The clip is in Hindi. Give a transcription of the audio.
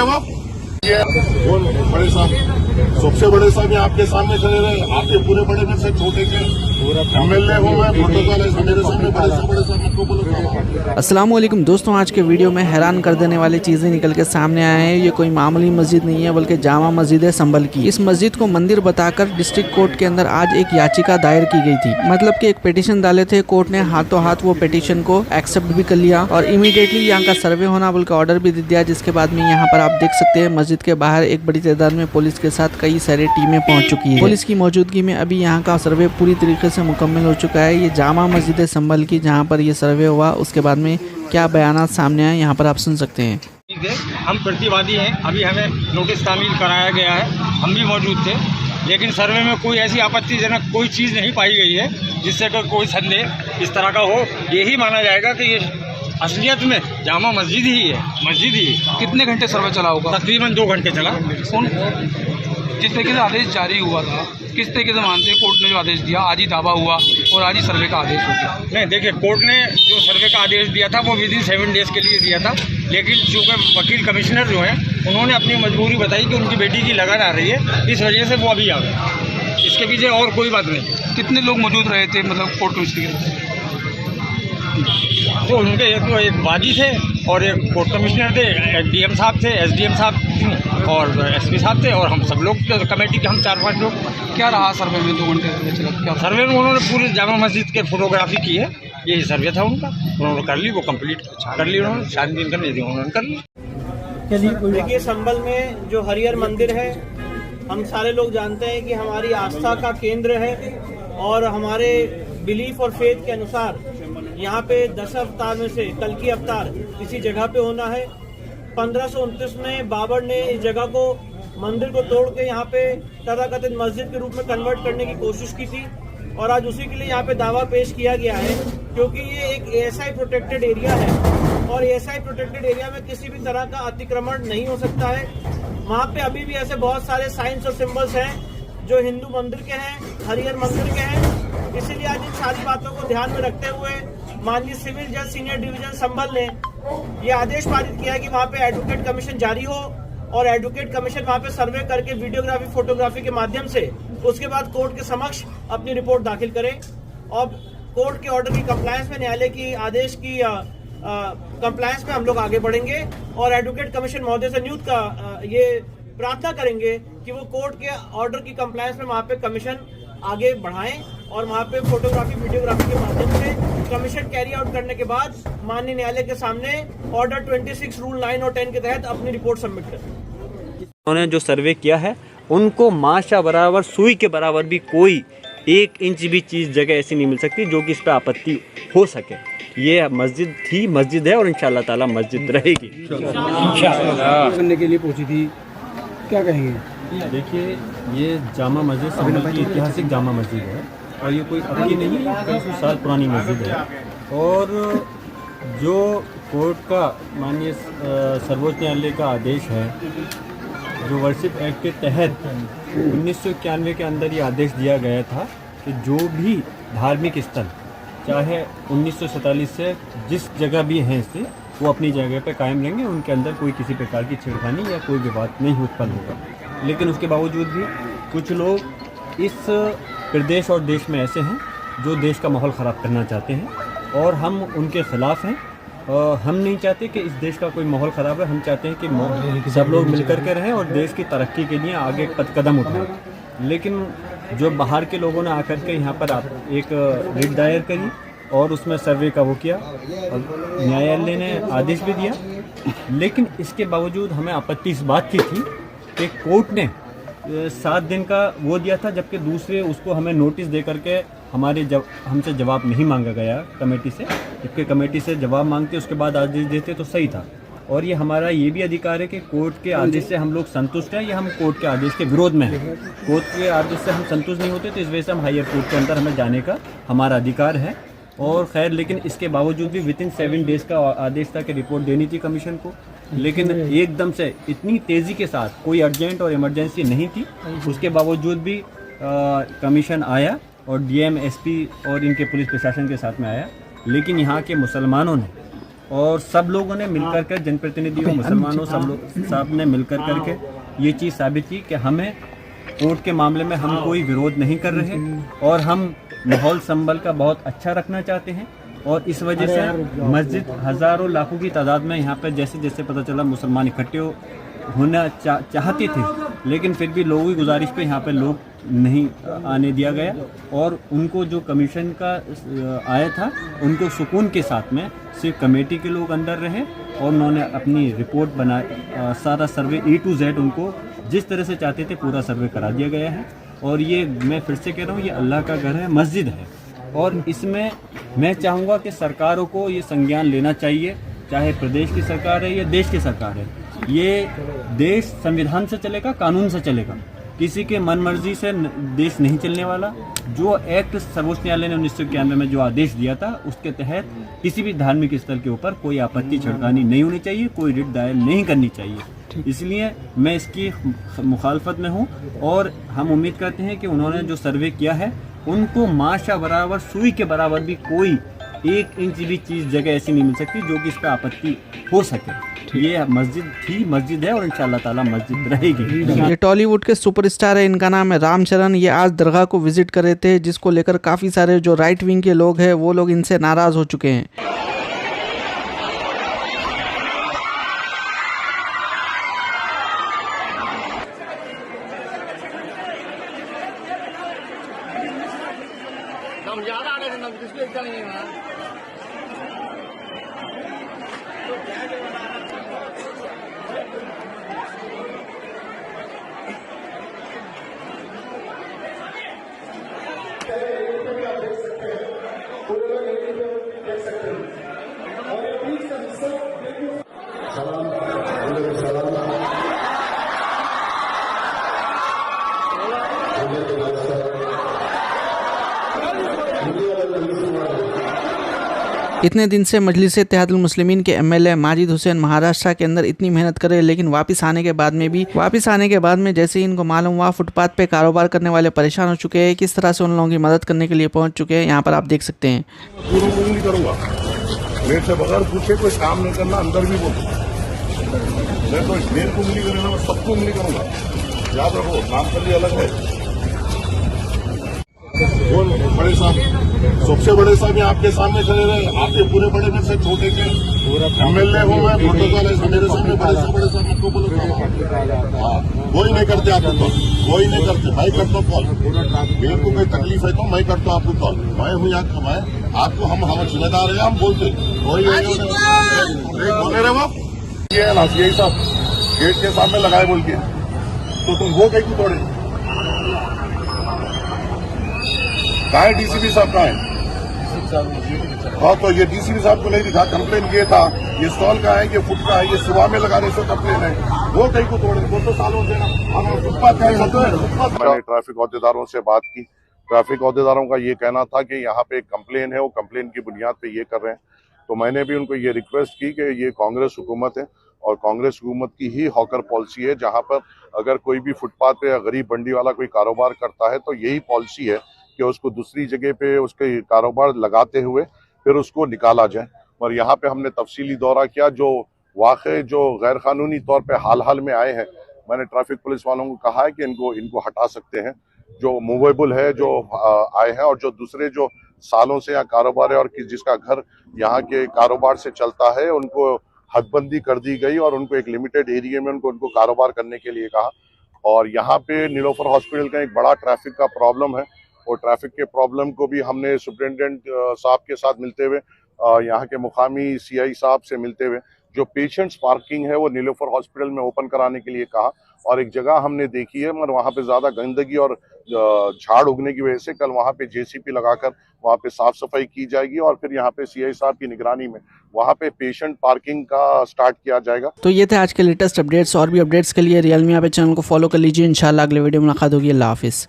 साहब आप? बड़े साहब, सबसे बड़े साहब ये आपके सामने खड़े रहे, आपके पूरे बड़े में से छोटे के एमएलए हो मैं प्रोटोकॉल है मेरे सामने बड़े साहब आपको बोलो। अस्सलाम वालेकुम दोस्तों, आज के वीडियो में हैरान कर देने वाली चीज़ें निकल के सामने आए हैं। ये कोई मामूली मस्जिद नहीं है बल्कि जामा मस्जिद है संभल की। इस मस्जिद को मंदिर बताकर डिस्ट्रिक्ट कोर्ट के अंदर आज एक याचिका दायर की गई थी। मतलब कि एक पिटीशन डाले थे, कोर्ट ने हाथों हाथ वो पिटीशन को एक्सेप्ट भी कर लिया और इमीडिएटली यहाँ का सर्वे होना बोल के ऑर्डर भी दे दिया। जिसके बाद में यहाँ पर आप देख सकते हैं मस्जिद के बाहर एक बड़ी तादाद में पुलिस के साथ कई सारी टीमें पहुँच चुकी है। पुलिस की मौजूदगी में अभी यहाँ का सर्वे पूरी तरीके से मुकम्मल हो चुका है। ये जामा मस्जिद है संभल की, जहाँ पर ये सर्वे हुआ। उसके बाद में क्या बयानात सामने आए यहाँ पर आप सुन सकते हैं। हम प्रतिवादी हैं, अभी हमें नोटिस तामील कराया गया है, हम भी मौजूद थे, लेकिन सर्वे में कोई ऐसी आपत्तिजनक कोई चीज़ नहीं पाई गई है जिससे कोई संदेह इस तरह का हो। यही माना जाएगा कि ये असलियत में जामा मस्जिद ही है, मस्जिद ही है। कितने घंटे सर्वे चला होगा? तकरीबन 2 घंटे चला। जिस तरीके से आदेश जारी हुआ था, किस तरीके से मानते हैं कोर्ट ने जो आदेश दिया, आज ही दावा हुआ और आज ही सर्वे का आदेश हो गया? नहीं, देखिए, कोर्ट ने जो सर्वे का आदेश दिया था वो विदिन 7 डेज़ के लिए दिया था, लेकिन चूँकि वकील कमिश्नर जो हैं उन्होंने अपनी मजबूरी बताई कि उनकी बेटी की लगन आ रही है, इस वजह से वो अभी आ गए। इसके पीछे और कोई बात नहीं। कितने लोग मौजूद रहे थे मतलब कोर्ट कमिश्नर के? तो उनके एक वादी थे और एक कोर्ट कमिश्नर थे, डीएम साहब थे, एसडीएम साहब और एसपी साहब थे, और हम सब लोग कमेटी के हम 4-5 लोग। क्या रहा सर्वे में 2 घंटे चला? क्या सर्वे में उन्होंने पूरी जामा मस्जिद के फोटोग्राफी की है, यही सर्वे था उनका, उन्होंने कर ली, वो कंप्लीट कर ली उन्होंने, शादी दिन करनी थी उन्होंने कर ली। देखिए, संभल में जो हरिहर मंदिर है, हम सारे लोग जानते हैं कि हमारी आस्था का केंद्र है और हमारे बिलीफ और फेथ के अनुसार यहाँ पे 10 अवतार में से कल की अवतार इसी जगह पे होना है। 1529 में बाबर ने इस जगह को, मंदिर को तोड़ के यहाँ पे तथाकथित मस्जिद के रूप में कन्वर्ट करने की कोशिश की थी और आज उसी के लिए यहाँ पे दावा पेश किया गया है, क्योंकि ये एक एएसआई प्रोटेक्टेड एरिया है और एएसआई प्रोटेक्टेड एरिया में किसी भी तरह का अतिक्रमण नहीं हो सकता है। वहाँ पे अभी भी ऐसे बहुत सारे साइंस और सिंबल्स हैं जो हिंदू मंदिर के हैं, हरिहर मंदिर के हैं। इसीलिए आज इन सारी बातों को ध्यान में रखते हुए माननीय सिविल जज सीनियर डिवीजन संभल ने ये आदेश पारित किया है कि वहाँ पे एडवोकेट कमीशन जारी हो और एडवोकेट कमीशन वहाँ पे सर्वे करके वीडियोग्राफी, फोटोग्राफी के माध्यम से उसके बाद कोर्ट के समक्ष अपनी रिपोर्ट दाखिल करे और कोर्ट के ऑर्डर की कंप्लायंस में, न्यायालय की आदेश की कंप्लायंस में हम लोग आगे बढ़ेंगे और एडवोकेट कमीशन महोदय से नियुक्त का ये प्रार्थना करेंगे कि वो कोर्ट के ऑर्डर की कंप्लायंस में वहाँ पे कमीशन आगे बढ़ाएं और वहाँ पे फोटोग्राफी, वीडियोग्राफी के माध्यम से कमीशन कैरी आउट करने के बाद माननीय न्यायालय के सामने ऑर्डर 26 रूल 9 और 10 के तहत अपनी रिपोर्ट सबमिट करें। उन्होंने जो सर्वे किया है उनको माशा बराबर, सुई के बराबर भी कोई 1 इंच भी चीज़ जगह ऐसी नहीं मिल सकती जो कि इस पर आपत्ति हो सके। ये मस्जिद थी, मस्जिद है और इंशाअल्लाह ताला मस्जिद रहेगी। करने के लिए पहुंची थी, क्या कहेंगे? देखिए, ये जामा मस्जिद संभल की ऐतिहासिक जामा मस्जिद है और ये कोई अब की नहीं, कई सौ साल पुरानी मस्जिद है। और जो कोर्ट का माननीय सर्वोच्च न्यायालय का आदेश है, जो वर्शिप एक्ट के तहत 1991 के अंदर ये आदेश दिया गया था कि जो भी धार्मिक स्थल चाहे 1947 से जिस जगह भी हैं इससे, वो अपनी जगह पे कायम रहेंगे, उनके अंदर कोई किसी प्रकार की छेड़खानी या कोई विवाद नहीं उत्पन्न होगा। लेकिन उसके बावजूद भी कुछ लोग इस प्रदेश और देश में ऐसे हैं जो देश का माहौल ख़राब करना चाहते हैं और हम उनके ख़िलाफ़ हैं। हम नहीं चाहते कि इस देश का कोई माहौल ख़राब है, हम चाहते हैं कि सब लोग मिलकर के रहें और देश की तरक्की के लिए आगे कदम उठाएं। लेकिन जो बाहर के लोगों ने आकर के यहाँ पर एक रिट दायर करी और उसमें सर्वे का वो किया और न्यायालय ने आदेश भी दिया, लेकिन इसके बावजूद हमें आपत्ति इस बात की थी कि कोर्ट ने 7 दिन का वो दिया था, जबकि दूसरे उसको हमें नोटिस दे करके हमसे जवाब नहीं मांगा गया कमेटी से। जबकि कमेटी से जवाब मांगते उसके बाद आदेश देते तो सही था। और ये हमारा ये भी अधिकार है कि कोर्ट के आदेश से हम लोग संतुष्ट हैं या हम कोर्ट के आदेश के विरोध में हैं। कोर्ट के आदेश से हम संतुष्ट नहीं होते तो इस वजह से हम हायर कोर्ट के अंदर हमें जाने का हमारा अधिकार है। और खैर, लेकिन इसके बावजूद भी विदिन 7 डेज़ का आदेश था कि रिपोर्ट देनी थी कमीशन को, लेकिन एकदम से इतनी तेज़ी के साथ कोई अर्जेंट और इमरजेंसी नहीं थी, उसके बावजूद भी कमीशन आया और डीएम, एसपी और इनके पुलिस प्रशासन के साथ में आया। लेकिन यहाँ के मुसलमानों ने और सब लोगों ने मिलकर के, जनप्रतिनिधियों, मुसलमानों, सब ने मिलकर करके ये चीज़ साबित की कि हमें कोर्ट के मामले में हम कोई विरोध नहीं कर रहे और हम माहौल संभल का बहुत अच्छा रखना चाहते हैं। और इस वजह से मस्जिद हज़ारों लाखों की तादाद में यहाँ पर जैसे जैसे पता चला मुसलमान इकट्ठे होना चाहते थे, लेकिन फिर भी लोगों की गुजारिश पे यहाँ पे लोग नहीं आने दिया गया और उनको जो कमीशन का आया था उनको सुकून के साथ में सिर्फ कमेटी के लोग अंदर रहे और उन्होंने अपनी रिपोर्ट बना, सारा सर्वे A to Z उनको जिस तरह से चाहते थे पूरा सर्वे करा दिया गया है। और ये मैं फिर से कह रहा हूँ, ये अल्लाह का घर है, मस्जिद है और इसमें मैं चाहूँगा कि सरकारों को ये संज्ञान लेना चाहिए, चाहे प्रदेश की सरकार है या देश की सरकार है। ये देश संविधान से चलेगा, कानून से चलेगा, किसी के मन मर्जी से देश नहीं चलने वाला। जो एक्ट सर्वोच्च न्यायालय ने 1991 में जो आदेश दिया था उसके तहत किसी भी धार्मिक स्थल के ऊपर कोई आपत्ति छिड़कानी नहीं होनी चाहिए, कोई रिट दायर नहीं करनी चाहिए। इसलिए मैं इसकी मुखालफत में हूँ और हम उम्मीद करते हैं कि उन्होंने जो सर्वे किया है उनको माशा बराबर, सुई के बराबर भी कोई 1 इंच भी चीज़ जगह ऐसी नहीं मिल सकती जो कि इस पर आपत्ति हो सके। ये मस्जिद थी, मस्जिद है और इंशाअल्लाह ताला मस्जिद रहेगी। ये टॉलीवुड के सुपरस्टार है, इनका नाम है रामचरण। ये आज दरगाह को विजिट कर रहे थे, जिसको लेकर काफ़ी सारे जो राइट विंग के लोग हैं वो लोग इनसे नाराज़ हो चुके हैं। इतने दिन से मजलिस इत्तेहादुल मुस्लिमीन के MLA माजिद हुसैन महाराष्ट्र के अंदर इतनी मेहनत करे, लेकिन वापस आने के बाद में जैसे ही इनको मालूम हुआ फुटपाथ पे कारोबार करने वाले परेशान हो चुके हैं, किस तरह से उन लोगों की मदद करने के लिए पहुंच चुके हैं, यहाँ पर आप देख सकते हैं। पूरा उंगली करूंगा, मेरे से बगैर पूछे कोई काम नहीं करना, अंदर भी बोलो। मैं तो मेरे को उंगली करूंगा, मैं सबको उंगली करूंगा, याद रखो, काम कर लिए अलग है। वो बड़े साहब, सबसे बड़े साहब आपके सामने खड़े रहे, आपके पूरे बड़े में से छोटे के MLA हूँ मैं, प्रोटोकॉल है मेरे सामने, बड़े साहब आपको बोलो। कोई नहीं करते आपको कॉल, कोई नहीं करते, मैं करता हूँ कॉल। मेरे को कोई तकलीफ है तो मैं करता हूँ आपको कॉल, मैं हूँ यहाँ का, मैं आपको हम जिम्मेदार है, हम बोलते कोई बोले रहे वो ये ना यही सब गेट के सामने लगाए बोल के, तो तुम वो कहीं तोड़े कहाँ है? DCP साहब कहाँ है? हाँ, तो ये DCP साहब को नहीं दिखा, कंप्लेन ये था, ये स्टॉल का है, ये फुट का है, ये सुबह में लगाने से कंप्लेन है, वो कहीं को तोड़े, वो तो सालों से ना फुटपाथ का है। मैंने ट्रैफिक अहदेदारों से बात की, ट्रैफिक अहदेदारों का ये कहना था कि यहाँ पे एक कंप्लेन है, वो कंप्लेन की बुनियाद पे ये कर रहे हैं। तो मैंने भी उनको ये रिक्वेस्ट की कि ये कांग्रेस हुकूमत है और कांग्रेस हुकूमत की ही हॉकर पॉलिसी है, जहाँ पर अगर कोई भी फुटपाथ पे या गरीब बंडी वाला कोई कारोबार करता है तो यही पॉलिसी है कि उसको दूसरी जगह पे उसके कारोबार लगाते हुए फिर उसको निकाला जाए। और यहाँ पे हमने तफसीली दौरा किया, जो वाक़े जो गैर कानूनी तौर पे हाल में आए हैं, मैंने ट्रैफिक पुलिस वालों को कहा है कि इनको हटा सकते हैं, जो मूवेबल है जो आए हैं, और जो दूसरे जो सालों से यहाँ कारोबार है और जिसका घर यहाँ के कारोबार से चलता है उनको हदबंदी कर दी गई और उनको एक लिमिटेड एरिया में उनको कारोबार करने के लिए कहा। और यहाँ पे नीलोफर हॉस्पिटल का एक बड़ा ट्रैफिक का प्रॉब्लम है, और ट्रैफिक के प्रॉब्लम को भी हमने सुप्रिटेंडेंट साहब के साथ मिलते हुए, यहाँ के मुकामी CI साहब से मिलते हुए, जो पेशेंट्स पार्किंग है वो नीलोफर हॉस्पिटल में ओपन कराने के लिए कहा। और एक जगह हमने देखी है मगर वहाँ पे ज़्यादा गंदगी और झाड़ उगने की वजह से कल वहाँ पे JCP लगाकर वहाँ पे साफ सफाई की जाएगी और फिर यहाँ पे CI साहब की निगरानी में वहाँ पे पेशेंट पार्किंग का स्टार्ट किया जाएगा। तो ये थे आज के लेटेस्ट अपडेट्स। और भी अपडेट्स के लिए रियलमी पे चैनल को फॉलो कर लीजिए। इंशाल्लाह अगले वीडियो में मुलाकात होगी। अल्लाह हाफिज़।